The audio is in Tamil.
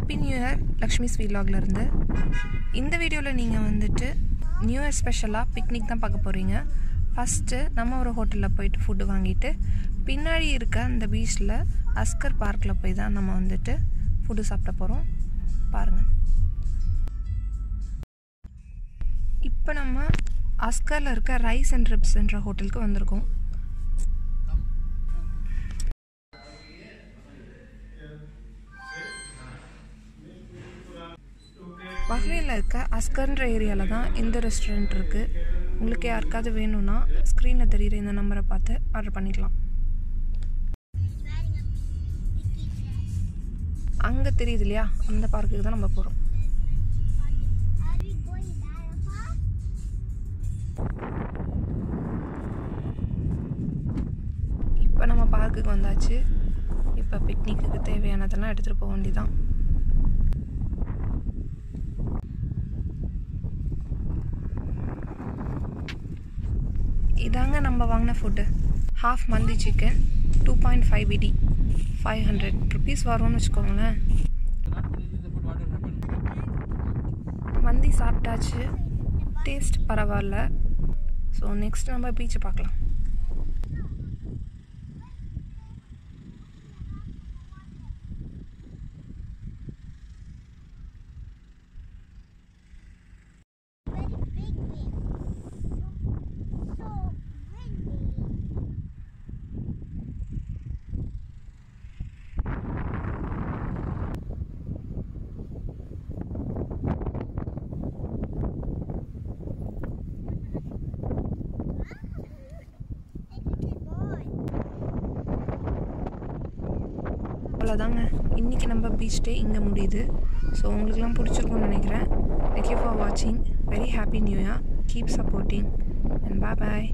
ஹாப்பி நியூ இயர் லக்ஷ்மிஸ் வீலாக்ல இருந்து. இந்த வீடியோவில் நீங்கள் வந்துட்டு நியூ இயர் ஸ்பெஷலாக பிக்னிக் தான் பார்க்க போகிறீங்க. ஃபஸ்ட்டு நம்ம ஒரு ஹோட்டலில் போயிட்டு ஃபுட்டு வாங்கிட்டு பின்னாடி இருக்க அந்த பீச்சில் அஸ்கர் பார்க்கில் போய் தான் நம்ம வந்துட்டு ஃபுட்டு சாப்பிட போகிறோம். பாருங்கள், இப்போ நம்ம அஸ்கரில் இருக்க ரைஸ் அண்ட் ரிப்ஸ்ன்ற ஹோட்டலுக்கு வந்திருக்கோம். பஹ்ரைனில் இருக்க அஸ்கர்ன்ற ஏரியாவில் தான் இந்த ரெஸ்டாரண்ட் இருக்குது. உங்களுக்கு யாருக்காவது வேணும்னா ஸ்க்ரீனில் தெரிகிற இந்த நம்பரை பார்த்து ஆர்டர் பண்ணிக்கலாம். அங்கே தெரியுது இல்லையா, அந்த பார்க்குக்கு தான் நம்ம போகிறோம். இப்போ நம்ம பார்க்குக்கு வந்தாச்சு. இப்போ பிக்னிக்கு தேவையானதெல்லாம் எடுத்துகிட்டு போக வேண்டியதான். இதாங்க நம்ம வாங்கின ஃபுட்டு. ஹாஃப் மந்தி சிக்கன் 2.5 BD 500 rupees வரும்னு வச்சுக்கோங்களேன். மந்தி சாப்பிட்டாச்சு, டேஸ்ட் பரவாயில்ல. ஸோ நெக்ஸ்ட் நம்ம பீச்சை பார்க்கலாம். அவ்வளோதாங்க, இன்றைக்கி நம்ம பீச் டே இங்கே முடியுது. ஸோ உங்களுக்குலாம் பிடிச்சிருக்கும்னு நினைக்கிறேன். தேங்க் யூ ஃபார் வாட்சிங். Very happy new year. Keep supporting and bye.